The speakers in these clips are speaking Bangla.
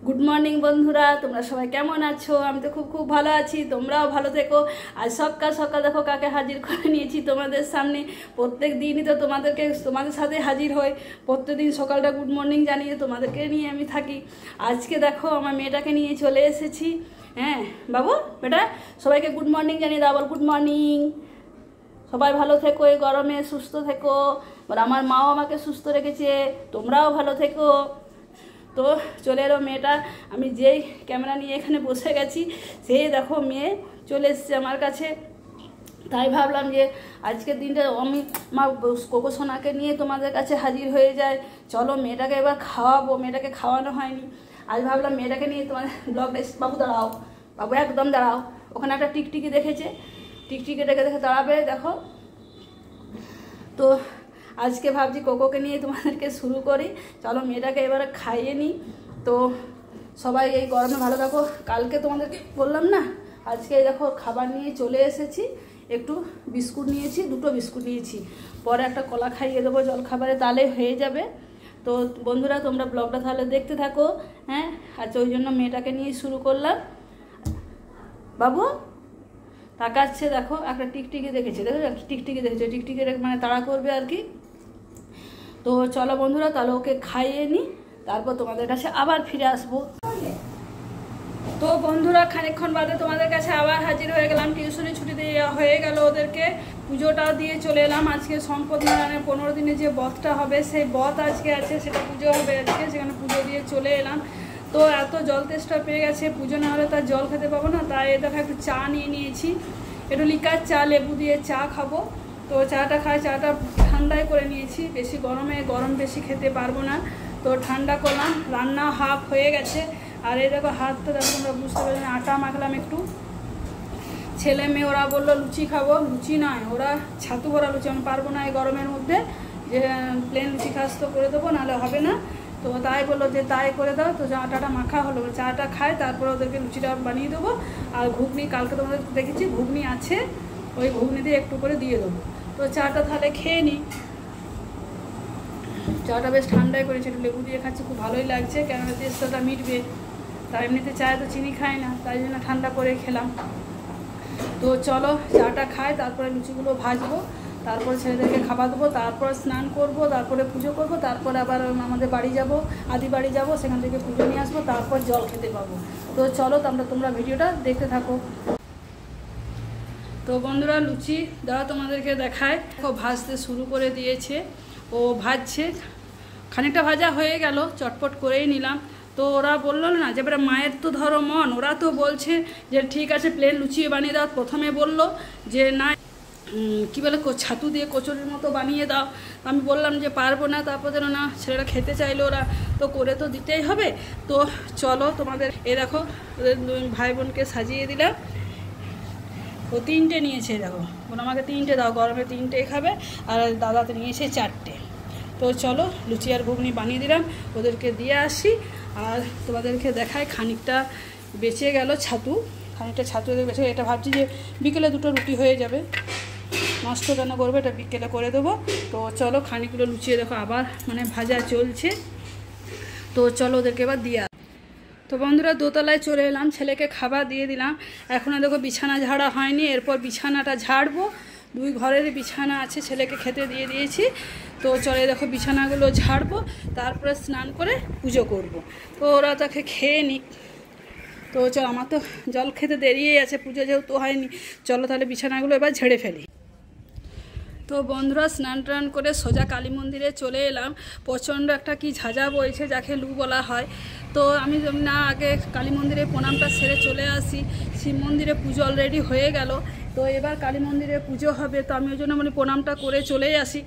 गुड मर्निंग बंधुरा तुम्हारा सबाई केमन आछो। आमी तो खूब खूब भालो आछि, तोमराओ भालो थेको। आज सकाल सकाल देखो काके हाजिर करे निয়েছি তোমাদের সামনে। প্রত্যেক দিনই তো তোমাদের সাথে হাজির হই। প্রত্যেকদিন সকালটা গুড মর্নিং জানিয়ে তোমাদেরকে নিয়ে আমি থাকি। আজকে দেখো আমার মেয়েটাকে নিয়ে চলে এসেছি। হ্যাঁ বাবু বেটা সবাইকে গুড মর্নিং জানিয়ে দাও। বল গুড মর্নিং। সবাই ভালো থেকো, এই গরমে সুস্থ থেকো। আর আমার মাও আমাকে সুস্থ রেখেছে, তোমরাও ভালো থেকো। তো চলে এলো মেয়েটা। আমি যেই ক্যামেরা নিয়ে এখানে বসে গেছি সেই দেখো মেয়ে চলে এসেছে আমার কাছে। তাই ভাবলাম যে আজকের দিনটা আমি মা কোকো সোনাকে নিয়ে তোমাদের কাছে হাজির হয়ে যায়। চলো মেয়েটাকে এবার খাওয়াবো, মেয়েটাকে খাওয়ানো হয়নি। আজ ভাবলাম মেয়েটাকে নিয়ে তোমাদের ব্লগটা। বাবু দাঁড়াও, বাবু একদম দাঁড়াও। ওখানে একটা টিকটিকি দেখেছে, টিকটিকিটাকে দেখে দাঁড়াবে দেখো। তো আজকে ভাবছি কোকোকে নিয়ে তোমাদেরকে শুরু করি। চলো মেয়েটাকে এবারে খাইয়ে নিই। তো সবাই এই গরমে ভালো থাকো। কালকে তোমাদেরকে বললাম না, আজকে দেখো খাবার নিয়ে চলে এসেছি। একটু বিস্কুট নিয়েছি, দুটো বিস্কুট নিয়েছি। পরে একটা কলা খাইয়ে দেবো জলখাবারে, তাহলে হয়ে যাবে। তো বন্ধুরা তোমরা ব্লগটা তাহলে দেখতে থাকো। হ্যাঁ আচ্ছা, ওই জন্য মেয়েটাকে নিয়ে শুরু করলাম। বাবু তাকাচ্ছে দেখো, একটা টিকটিকি দেখেছে, দেখো টিকটিকি দেখেছে, টিকটিকি মানে তাড়া করবে আর কি। তো চলো বন্ধুরা তাহলে ওকে খাইয়ে নিই, তারপর তোমাদের কাছে আবার ফিরে আসবো। তো বন্ধুরা খানিকক্ষণ বাদে তোমাদের কাছে আবার হাজির হয়ে গেলাম। টিউশনি ছুটি দিয়ে হয়ে গেল ওদেরকে, পুজোটাও দিয়ে চলে এলাম। আজকে সম্পদ নারায়ণের 15 দিনে যে বধটা হবে সেই বধ আজকে আছে, সেটা পুজো হবে আজকে, সেখানে পুজো দিয়ে চলে এলাম। তো এত জল তেষ্টা পেয়ে গেছে, পুজো না হলে তার জল খেতে পাবো না। তাই দেখো একটু চা নিয়ে নিয়েছি, একটু লিকার চা লেবু দিয়ে চা খাবো। তো চাটা খাই, চাটা ঠান্ডাই করে নিয়েছি, বেশি গরম বেশি খেতে পারবো না। তো ঠান্ডা করলাম, রান্না হাফ হয়ে গেছে। আর এই দেখো হাতটা দেখো, তোমরা বুঝতে পারছো, আটা মাখলাম একটু। ছেলে মেয়ে ওরা বললো লুচি খাবো, লুচি নয় ওরা ছাতু ভরা লুচি। আমি পারবো না এই গরমের মধ্যে যে প্লেন লুচি খাস তো করে দেবো, নাহলে হবে না। তো তাই বললো যে তাই করে দাও। তো আটাটা মাখা হলো, চাটা খায় তারপরে ওদেরকে লুচিটা বানিয়ে দেবো। আর ঘুগনি কালকে তোমাদের দেখেছি ঘুগনি আছে, ওই ঘুগনি দিয়ে একটু করে দিয়ে দেবো। তো চাটা তাহলে খেয়ে নিই। চাটা বেশ ঠান্ডাই করেছে, একটু লেবু দিয়ে খাচ্ছি, খুব ভালোই লাগছে, কেননা তেষ্টাটা মিটবে। তাই এমনিতে চায় তো চিনি খায় না, তাই জন্য ঠান্ডা করে খেলাম। তো চলো চাটা খাই, তারপরে লুচিগুলো ভাজবো, তারপর ছেলেদেরকে খাবার দেবো, তারপর স্নান করব, তারপরে পুজো করব, তারপরে আবার আমাদের বাড়ি যাব, আদি বাড়ি যাব, সেখান থেকে পুজো নিয়ে আসবো, তারপর জল খেতে পাবো। তো চলো তোমরা ভিডিওটা দেখতে থাকো। তো বন্ধুরা লুচি দেওয়া তোমাদেরকে দেখায়, ও ভাজতে শুরু করে দিয়েছে, ও ভাজছে। খানিকটা ভাজা হয়ে গেল, চটপট করেই নিলাম। তো ওরা বললো না যে এবারে মায়ের তো ধরো মন, ওরা তো বলছে যে ঠিক আছে প্লেন লুচি বানিয়ে দাও। প্রথমে বললো যে না কী বলে ছাতু দিয়ে কচুরির মতো বানিয়ে দাও। আমি বললাম যে পারবো না, তারপর যেন না ছেলেরা খেতে চাইলো, ওরা তো করে তো দিতেই হবে। তো চলো তোমাদের এ দেখো ওদের ভাই বোনকে সাজিয়ে দিলাম। ও 3টে নিয়েছে দেখো, ওরা আমাকে 3টে দাও, গরমে 3টেই খাবে, আর দাদাতে নিয়েছে 4টে। তো চলো লুচি আর ঘুগনি বানিয়ে দিলাম, ওদেরকে দিয়ে আসি। আর তোমাদেরকে দেখায় খানিকটা বেঁচে গেল ছাতু, খানিকটা ছাতু বেঁচে। এটা ভাবছি যে বিকেলে 2টো রুটি হয়ে যাবে, নষ্ট কেন করবো, এটা বিকেলে করে দেবো। তো চলো খানিকগুলো লুচিয়ে দেখো আবার মানে ভাজা চলছে। তো চলো ওদেরকে এবার দিয়ে। তো বন্ধুরা দোতলায় চলে এলাম, ছেলেকে খাবার দিয়ে দিলাম। এখনও দেখো বিছানা ঝাড়া হয়নি, এরপর বিছানাটা ঝাড়বো। 2 ঘরের বিছানা আছে, ছেলেকে খেতে দিয়ে দিয়েছি। তো চলে দেখো বিছানাগুলো ঝাড়বো, তারপরে স্নান করে পুজো করব। তো ওরা তাকে খেয়ে নিক। তো চল, আমার তো জল খেতে দেরিই আছে, পুজো যেহেতু হয়নি। চলো তাহলে বিছানাগুলো এবার ঝেড়ে ফেলি। তো বন্ধুরা স্নান টান করে সোজা কালী মন্দিরে চলে এলাম। প্রচণ্ড একটা কি ঝাঁঝা বইছে, যাকে লু বলা হয়। তো আমি না আগে কালী মন্দিরে প্রণামটা সেরে চলে আসি। শিব মন্দিরে পুজো অলরেডি হয়ে গেল, তো এবার কালী মন্দিরে পুজো হবে। তো আমি ওই জন্য মানে প্রণামটা করে চলেই আসি।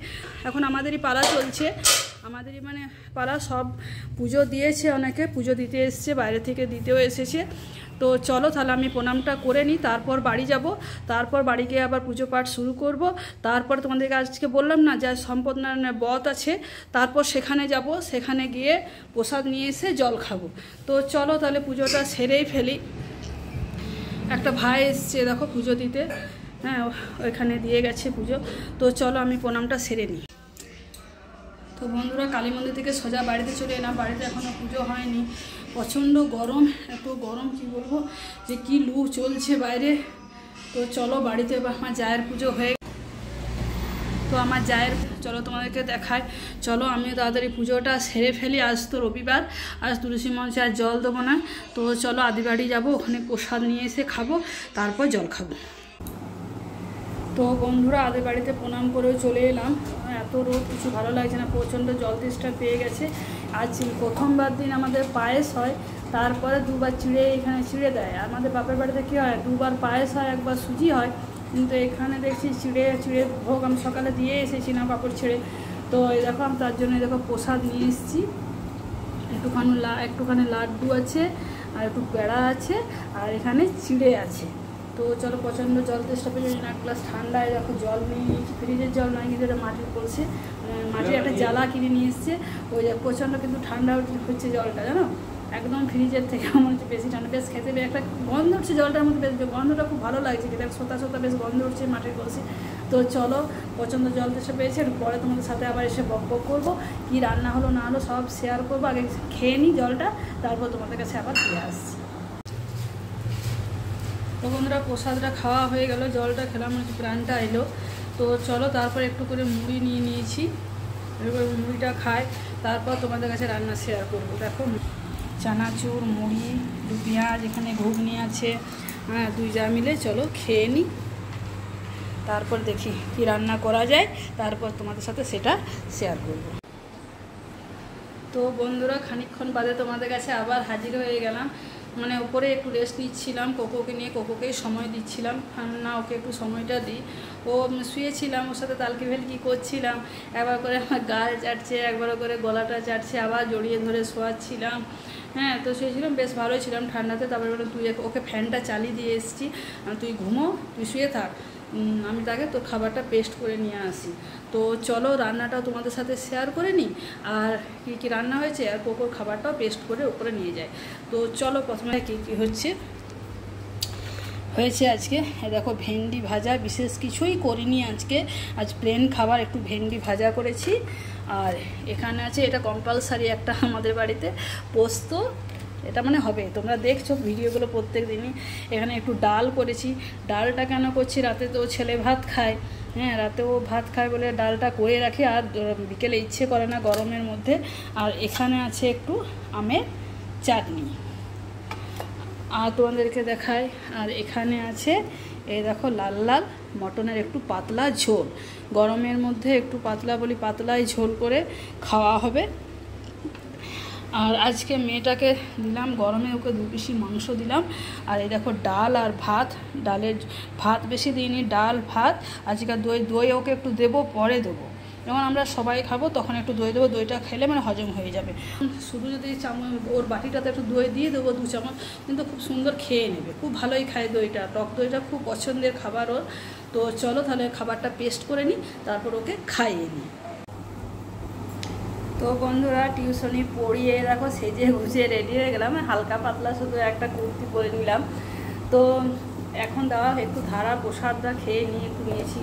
এখন আমাদেরই পালা চলছে, আমাদেরই মানে পাড়া সব পুজো দিয়েছে, অনেকে পুজো দিতে এসছে, বাইরে থেকে দিতেও এসেছে। তো চলো তাহলে আমি প্রণামটা করে নিই, তারপর বাড়ি যাব। তারপর বাড়ি গিয়ে আবার পুজো পাঠ শুরু করব। তারপর তোমাদেরকে আজকে বললাম না যে সম্পদ নারায়ণের বধ আছে, তারপর সেখানে যাব, সেখানে গিয়ে প্রসাদ নিয়ে এসে জল খাবো। তো চলো তাহলে পুজোটা সেরেই ফেলি। একটা ভাই এসছে দেখো পুজো দিতে, হ্যাঁ ওইখানে দিয়ে গেছে পুজো। তো চলো আমি প্রণামটা সেরে নিই। তো বন্ধুরা কালী মন্দির থেকে সোজা বাড়িতে চলে এলাম। বাড়িতে এখনও পুজো হয়নি, প্রচণ্ড গরম, এত গরম কি বলবো, যে কি লু চলছে বাইরে। তো চলো বাড়িতে আমার জায়ের পুজো হয়ে, তো আমার জায়ের, চলো তোমাদেরকে দেখায়। চলো আমিও তাড়াতাড়ি পুজোটা সেরে ফেলি। আজ তো রবিবার, আজ তুলসী মঞ্চে আর জল দেবো না। তো চলো আদিবাড়ি যাবো, ওখানে প্রসাদ নিয়ে এসে খাবো, তারপর জল খাবো। তো বন্ধুরা আদের বাড়িতে প্রণাম করেও চলে এলাম। এত রোদ, কিছু ভালো লাগছে না, প্রচণ্ড জল তেষ্টা পেয়ে গেছে। আজ প্রথমবার দিন আমাদের পায়েস হয়, তারপরে দুবার চিড়ে এখানে চিড়ে দেয়। আমাদের বাপের বাড়িতে কী হয়, দুবার পায়েস হয়, একবার সুজি হয়, কিন্তু এখানে দেখছি চিড়ে ভোগ আমি সকালে দিয়ে এসেছি না পাপড় ছেড়ে। তো এই দেখো আমি তার জন্য দেখো প্রসাদ নিয়ে এসেছি। একটুখানি লাড্ডু আছে, আর একটু পেড়া আছে, আর এখানে চিড়ে আছে। তো চলো, প্রচণ্ড জল তেষ্টা পেয়ে না, এক গ্লাস ঠান্ডায় দেখো জল নিয়ে নিয়েছি, ফ্রিজের জল নয় কিন্তু এটা মাটির কলসে, মাটির একটা জ্বালা কিনে নিয়ে এসছে। ওই যে প্রচণ্ড কিন্তু ঠান্ডা হচ্ছে জলটা, জানো, একদম ফ্রিজের থেকে মনে হচ্ছে বেশি ঠান্ডা। বেশ খেতে একটা গন্ধ উঠছে জলটার মধ্যে, বেশ গন্ধটা খুব ভালো লাগছে, কিন্তু সোতা সোতা বেশ গন্ধ উঠছে মাটির কলসে। তো চলো, প্রচণ্ড জল তেষ্টা পেয়েছে, পরে তোমাদের সাথে আবার এসে বক বক করবো, কী রান্না হলো না হলো সব শেয়ার করবো। আগে খেয়ে নিই জলটা, তারপর তোমাদের কাছে আবার ফিরে আসছি। তো বন্ধুরা প্রসাদটা খাওয়া হয়ে গেল, জলটা খেলাম, প্রাণটা এলো। তো চলো তারপর একটু করে মুড়ি নিয়ে নিয়েছি, এবার মুড়িটা খাই, তারপর তোমাদের কাছে রান্না শেয়ার করবো। দেখো চানাচুর, মুড়ি, দু পেঁয়াজ, এখানে ঘুগনি আছে, হ্যাঁ, দুই যা মিলে চলো খেয়ে নিই, তারপর দেখি কি রান্না করা যায়, তারপর তোমাদের সাথে সেটা শেয়ার করব। তো বন্ধুরা খানিকক্ষণ বাদে তোমাদের কাছে আবার হাজির হয়ে গেলাম। মানে ওপরে একটু রেস্ট নিচ্ছিলাম, কোকোকে নিয়ে, কোকোকেই সময় দিচ্ছিলাম, না ওকে একটু সময়টা দিই। ও শুয়েছিলাম, ওর সাথে তালকি ভেলকি করছিলাম, একবার করে আমার গায়ে চাটছে, একবার করে গলাটা চাটছে, আবার জড়িয়ে ধরে শোয়াচ্ছিলাম। হ্যাঁ, তো শুয়েছিলাম, বেশ ভালোই ছিলাম ঠান্ডাতে। তারপরে তুই ওকে ফ্যানটা চালিয়ে দিয়ে এসেছি, তুই ঘুমো, তুই শুয়ে থাক, আমি তাকে তোর খাবারটা পেস্ট করে নিয়ে আসি। তো চলো রান্নাটাও তোমাদের সাথে শেয়ার করে নিই, আর কী কী রান্না হয়েছে, আর কোকোর খাবারটাও পেস্ট করে উপরে নিয়ে যায়। তো চলো প্রথমে কী কী হয়েছে আজকে। দেখো ভেন্ডি ভাজা, বিশেষ কিছুই করিনি আজকে, আজ প্লেন খাবার, একটু ভেন্ডি ভাজা করেছি। আর এখানে আছে, এটা কম্পালসারি একটা আমাদের বাড়িতে, পোস্ত, এটা মানে হবে, তোমরা দেখছো ভিডিওগুলো প্রত্যেক দিনই। এখানে একটু ডাল করেছি, ডালটা কেন করছি, রাতে তো ছেলে ভাত খায়, হ্যাঁ, রাতেও ভাত খায় বলে ডালটা করে রাখি, আর বিকেলে ইচ্ছে করে না গরমের মধ্যে। আর এখানে আছে একটু আমের চাটনি, আর তোমাদেরকে দেখায়। আর এখানে আছে এই দেখো লাল লাল মটনের একটু পাতলা ঝোল, গরমের মধ্যে একটু পাতলা বলি, পাতলাই ঝোল করে খাওয়া হবে। আর আজকে মেয়েটাকে দিলাম গরমে, ওকে 2 পিসি মাংস দিলাম। আর এই দেখো ডাল আর ভাত, ডালের ভাত বেশি দিইনি, ডাল ভাত। আজকে দই ওকে একটু দেবো, পরে দেবো, যখন আমরা সবাই খাবো তখন একটু দই দেবো, দইটা খেলে মানে হজম হয়ে যাবে। শুধু যদি চামচ ওর বাটিটাতে একটু দই দিয়ে দেবো 2 চামচ, কিন্তু খুব সুন্দর খেয়ে নেবে, খুব ভালোই খায় দইটা, টক দইটা খুব পছন্দের খাবার ওর। তো চলো তাহলে খাবারটা পেস্ট করে নিই, তারপর ওকে খাইয়ে নিই। তো বন্ধুরা টিউশনি পড়িয়ে দেখো সেজে গুছিয়ে রেডি হয়ে গেলাম, হালকা পাতলা শুধু একটা কুর্তি পরে নিলাম। তো এখন দেওয়া একটু ধারা প্রসাদটা খেয়ে নিয়ে একটু নিয়েছি,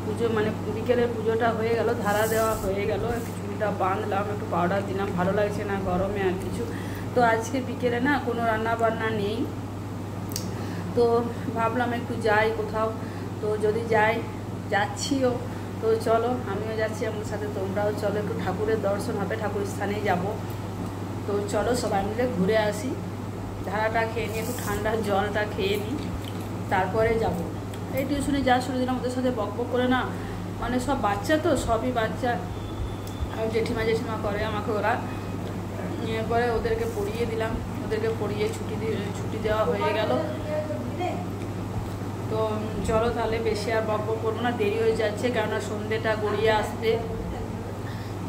পুজো মানে বিকেলের পুজোটা হয়ে গেল, ধারা দেওয়া হয়ে গেল, একটু চুড়িটা বাঁধলাম, একটু পাউডার দিলাম, ভালো লাগছে না গরমে আর কিছু। তো আজকে বিকেলে না কোনো রান্না বান্না নেই, তো ভাবলাম একটু যাই কোথাও। তো যদি যাচ্ছিও, তো চলো আমিও যাচ্ছি আমার সাথে, তোমরাও চলো, একটু ঠাকুরের দর্শন হবে, ঠাকুর স্থানেই যাব। তো চলো সবাই মিলে ঘুরে আসি, ধারাটা খেয়ে নিই, একটু ঠান্ডা জলটা খেয়ে নিই, তারপরে যাব। এই টিউশনে যা শুরু দিলাম, ওদের সাথে বক বক করে না, মানে সব বাচ্চা তো, সবই বাচ্চা, আর জেঠিমা করে আমাকে, ওরা নিয়ে পরে ওদেরকে পড়িয়ে দিলাম, ওদেরকে পড়িয়ে ছুটি দেওয়া হয়ে গেল। তো চলো তাহলে বেশি আর বক বক করবো না, দেরি হয়ে যাচ্ছে, কেননা সন্ধ্যেটা গড়িয়ে আসতে,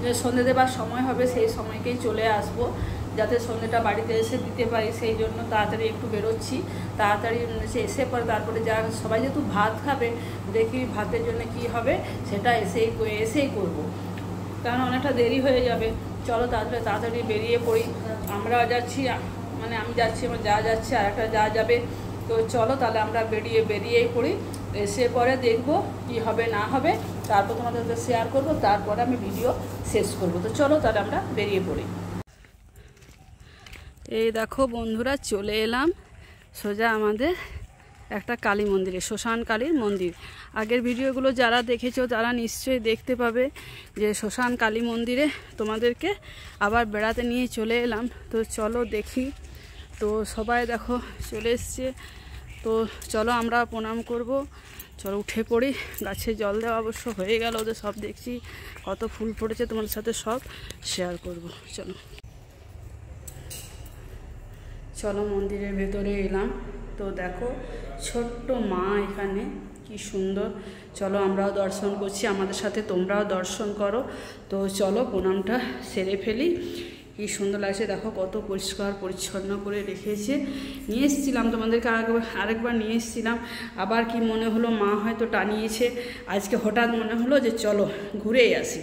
যে সন্ধ্যে দেবার সময় হবে সেই সময়কেই চলে আসবো, যাতে সন্ধ্যেটা বাড়িতে এসে দিতে পারি, সেই জন্য তাড়াতাড়ি একটু বেরোচ্ছি। তাড়াতাড়ি এসে পরে তারপরে যা সবাই যেহেতু ভাত খাবে, দেখি ভাতের জন্য কি হবে সেটা এসেই করবো, কারণ অনেকটা দেরি হয়ে যাবে। চলো তাড়াতাড়ি বেরিয়ে পড়ি, আমরা যাচ্ছি, মানে আমি যাচ্ছি, আমার যা যাচ্ছে, আর একটা যা যাবে, তো চলো তাহলে আমরা বেরিয়েই পড়ি, এসে পরে দেখবো কি হবে না হবে, তারপর তোমাদের সাথে শেয়ার করবো, তারপরে আমি ভিডিও শেষ করবো। তো চলো তাহলে আমরা বেরিয়ে পড়ি। এই দেখো বন্ধুরা, চলে এলাম সোজা আমাদের একটা কালী মন্দিরে, শ্মশান কালীর মন্দির। আগের ভিডিওগুলো যারা দেখেছো তারা নিশ্চয়ই দেখতে পাবে যে শ্মশান কালী মন্দিরে তোমাদেরকে আবার বেড়াতে নিয়ে চলে এলাম। তো চলো দেখি। তো সবাই দেখো চলে এসছে। তো চলো আমরা প্রণাম করব। চলো উঠে পড়ি। গাছে জল দেওয়া অবশ্য হয়ে গেল ওদের, সব দেখছি কত ফুল ফুটেছে, তোমাদের সাথে সব শেয়ার করব। চলো চলো মন্দিরের ভেতরে এলাম। তো দেখো ছোট্ট মা এখানে, কি সুন্দর। চলো আমরাও দর্শন করছি, আমাদের সাথে তোমরাও দর্শন করো। তো চলো প্রণামটা সেরে ফেলি। কি সুন্দর লাগছে দেখো, কত পরিষ্কার পরিচ্ছন্ন করে রেখেছে। নিয়ে এসেছিলাম তোমাদেরকে আরেকবার নিয়ে এসেছিলাম, আবার কি মনে হলো মা হয়তো টানিয়েছে, আজকে হঠাৎ মনে হলো যে চলো ঘুরেই আসি।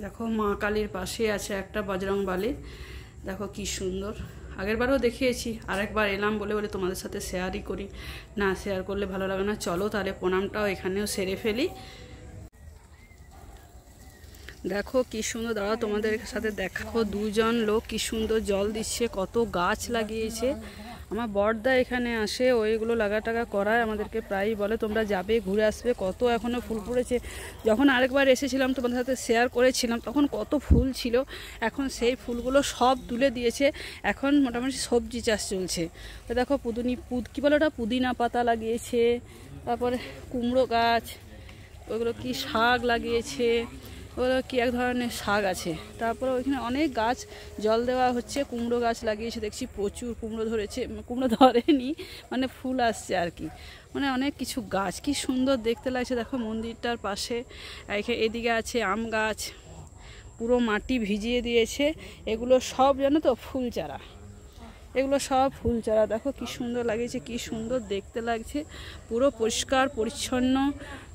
দেখো মা কালীর পাশে আছে একটা বজরংবলী, দেখো কি সুন্দর। আগেরবারও দেখিয়েছি, আরেকবার এলাম বলে তোমাদের সাথে শেয়ারই করি, না শেয়ার করলে ভালো লাগে না। চলো তাহলে প্রণামটাও এখানেও সেরে ফেলি। দেখো কি সুন্দর, দাঁড়া তোমাদের সাথে দেখো দুজন লোক কি সুন্দর জল দিচ্ছে, কত গাছ লাগিয়েছে। আমার বড়দা এখানে আসে, ওইগুলো লাগা করায়, আমাদেরকে প্রায়ই বলে তোমরা যাবে ঘুরে আসবে, কত এখনও ফুল পড়েছে। যখন আরেকবার এসেছিলাম তোমাদের সাথে শেয়ার করেছিলাম তখন কত ফুল ছিল, এখন সেই ফুলগুলো সব তুলে দিয়েছে। এখন মোটামুটি সবজি চাষ চলছে। তো দেখো কী বলে ওটা, পুদিনা পাতা লাগিয়েছে, তারপরে কুমড়ো গাছ, ওইগুলো কি শাক লাগিয়েছে, ওগুলো কি এক ধরনের শাক আছে। তারপরে ওইখানে অনেক গাছ জল দেওয়া হচ্ছে, কুমড়ো গাছ লাগিয়েছে দেখছি, প্রচুর কুমড়ো ধরেছে, কুমড়ো ধরেনি মানে ফুল আসছে আর কি, মানে অনেক কিছু গাছ, কি সুন্দর দেখতে লাগছে। দেখো মন্দিরটার পাশে এদিকে আছে আম গাছ, পুরো মাটি ভিজিয়ে দিয়েছে। এগুলো সব জানো তো ফুল চারা, এগুলো সব ফুল চারা। দেখো কি সুন্দর লাগিয়েছে, কি সুন্দর দেখতে লাগছে, পুরো পরিষ্কার পরিচ্ছন্ন,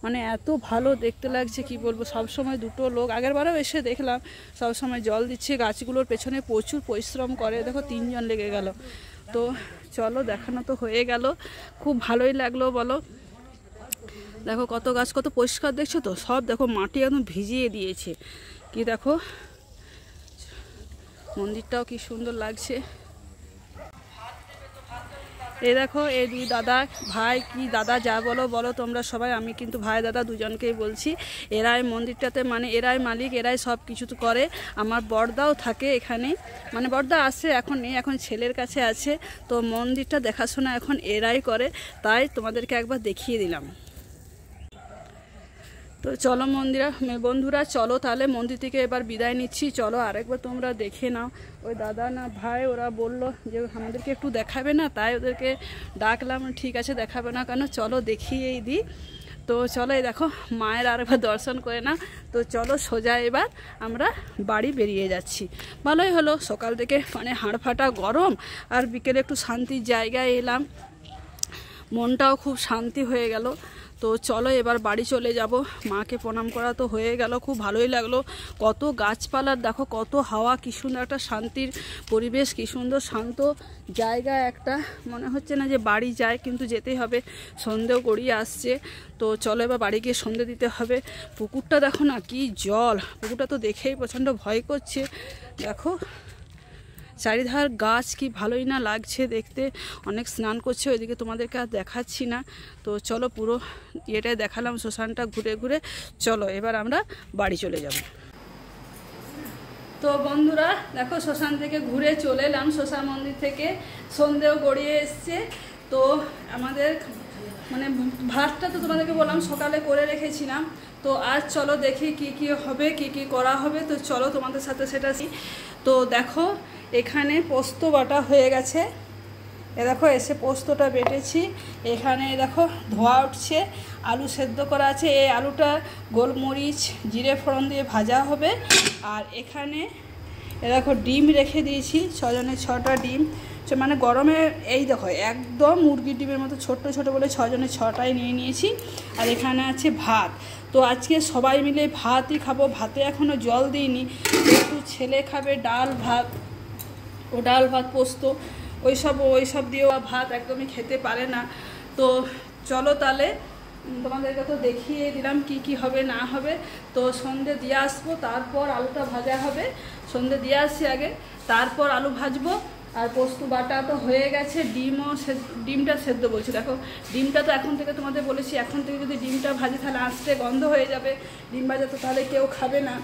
মানে এত ভালো দেখতে লাগছে কি বলবো। সবসময় দুটো লোক, আগেরবারও এসে দেখলাম সবসময় জল দিচ্ছে, গাছগুলোর পেছনে প্রচুর পরিশ্রম করে। দেখো 3 জন লেগে গেল। তো চলো দেখানো তো হয়ে গেল, খুব ভালোই লাগলো বলো। দেখো কত গাছ, কত পরিষ্কার দেখছো তো, সব দেখো মাটি একদম ভিজিয়ে দিয়েছে। কি দেখো মন্দিরটাও কি সুন্দর লাগছে। এই দেখো এই দুই দাদা ভাই, কি দাদা যা বলো তোমরা সবাই, আমি কিন্তু ভাই দাদা দুজনকেই বলছি। এরাই মন্দিরটাতে, মানে এরাই মালিক, এরাই সব কিছু করে। আমার বড়দাও থাকে এখানে, মানে বড়দা আসে, এখন নেই, এখন ছেলের কাছে আছে। তো মন্দিরটা দেখাশোনা এখন এরাই করে, তাই তোমাদেরকে একবার দেখিয়ে দিলাম। তো চলো বন্ধুরা চলো তাহলে মন্দির থেকে এবার বিদায় নিচ্ছি। চলো আরেকবার তোমরা দেখে নাও। ওই দাদা না ভাই ওরা বললো যে আমাদেরকে একটু দেখাবে না, তাই ওদেরকে ডাকলাম। ঠিক আছে দেখাবে না কেন, চলো দেখিয়েই দিই। তো চলো এই দেখো মায়ের আরেকবার দর্শন করে না। তো চলো সোজা এবার আমরা বাড়ি বেরিয়ে যাচ্ছি। ভালোই হলো, সকাল থেকে মানে হাড়ফাটা গরম, আর বিকেলে একটু শান্তির জায়গায় এলাম, মনটাও খুব শান্তি হয়ে গেল। তো চলো এবার বাড়ি চলে যাব। মাকে প্রণাম করা তো হয়ে গেল, খুব ভালোই লাগলো। কত গাছপালার দেখো, কত হাওয়া, কি সুন্দর একটা শান্তির পরিবেশ, কি সুন্দর শান্ত জায়গা একটা। মনে হচ্ছে না যে বাড়ি যায়, কিন্তু যেতেই হবে, সন্ধেও গড়িয়ে আসছে। তো চলো এবার বাড়ি গিয়ে সন্ধে দিতে হবে। পুকুরটা দেখো না কি জল, পুকুরটা তো দেখেই প্রচণ্ড ভয় করছে। দেখো চারিধার গাছ, কি ভালোই না লাগছে দেখতে, অনেক স্নান করছে, ওইদিকে তোমাদেরকে আর দেখাচ্ছি না। তো চলো পুরো ইয়েটাই দেখালাম, শ্মশানটা ঘুরে ঘুরে। চলো এবার আমরা বাড়ি চলে যাব। তো বন্ধুরা দেখো শ্মশান থেকে ঘুরে চলে এলাম, শ্মশান মন্দির থেকে সন্ধেও গড়িয়ে এসছে। তো আমাদের মানে ভাতটা তো তোমাদেরকে বললাম সকালে করে রেখেছিলাম। তো আজ চলো দেখি কি কি হবে, কি কি করা হবে। তো চলো তোমাদের সাথে সেটা। তো দেখো এখানে পোস্ত বাটা হয়ে গেছে, এ দেখো এসে পোস্তটা বেটেছি। এখানে দেখো ধোয়া উঠছে, আলু সেদ্ধ করা আছে, এই আলুটা গোলমরিচ জিরে ফোড়ন দিয়ে ভাজা হবে। আর এখানে এ দেখো ডিম রেখে দিয়েছি, 6 জনের 6টা ডিম, মানে গরমে এই দেখো একদম মুরগির ডিমের মতো ছোট্ট ছোট বলে 6 জনের 6টাই নিয়ে নিয়েছি। আর এখানে আছে ভাত। তো আজকে সবাই মিলে ভাতই খাবো, ভাতে এখনও জল দিইনি। একটু ছেলে খাবে ডাল ভাত, ও ডাল ভাত পোস্ত, ওইসব দিয়েও ভাত একদমই খেতে পারে না। তো চলো তাহলে তোমাদেরকে তো দেখিয়ে দিলাম কি কি হবে না হবে। তো সন্ধে দিয়ে আসবো, তারপর আলুটা ভাজা হবে। সন্ধে দিয়ে আসছি আগে, তারপর আলু ভাজবো। আর পোস্ত বাটা তো হয়ে গেছে, ডিমটা সেদ্ধ বলছি। দেখো ডিমটা তো এখন থেকে তোমাদের বলেছি, এখন থেকে যদি ডিমটা ভাজি তাহলে আঁচড়ে গন্ধ হয়ে যাবে, ডিম ভাজা তো তাহলে কেউ খাবে না।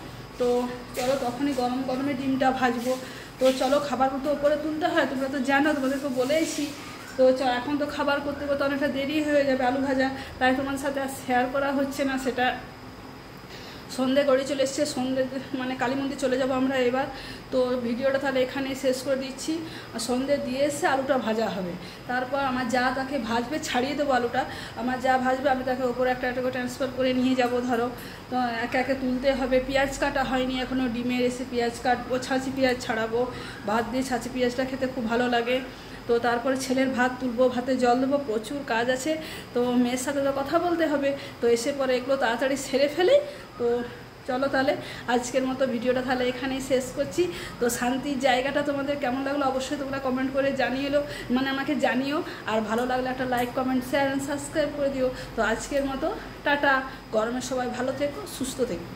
তো চলো তখনই গরম গরমে ডিমটা ভাজবো। তো চলো খাবারগুলো তো ওপরে তুলতে হয়, তোমরা তো জানো, তোমাদেরকে বলেইছি। তো এখন তো খাবার করতে করতে অনেকটা দেরি হয়ে যাবে আলু ভাজা, তাই তোমার সাথে আর শেয়ার করা হচ্ছে না সেটা। সন্ধে গড়ি চলে এসছে, সন্ধে মানে কালী মন্দির চলে যাব আমরা এবার। তো ভিডিওটা তাহলে এখানে শেষ করে দিচ্ছি। আর সন্ধে দিয়ে এসে আলুটা ভাজা হবে, তারপর আমার যা তাকে ভাজবে, ছাড়িয়ে দেবো আলুটা। আমার যা ভাজবে আমি তাকে ওপরে একটা একটা করে ট্রান্সফার করে নিয়ে যাব। ধরো তো একে একে তুলতে হবে। পেঁয়াজ কাটা হয়নি এখনও, ডিমের এসে পেঁয়াজ কাটবো, ছাঁচি পেঁয়াজ ছাড়াবো। ভাত দিয়ে ছাঁচি পেঁয়াজটা খেতে খুব ভালো লাগে। তো তারপরে ছেলের ভাত তুলবো, ভাতে জল দেবো, প্রচুর কাজ আছে। তো মেয়ের সাথে তো কথা বলতে হবে, তো এসে পরে এগুলো তাড়াতাড়ি সেরে ফেলি। তো চলো তাহলে আজকের মতো ভিডিওটা তাহলে এখানেই শেষ করছি। তো শান্তির জায়গাটা তোমাদের কেমন লাগলো অবশ্যই তোমরা কমেন্ট করে আমাকে জানিও। আর ভালো লাগলে একটা like, comment, share and subscribe করে দিও। তো আজকের মতো টাটা। গরমে সবাই ভালো থেকো, সুস্থ থেকো।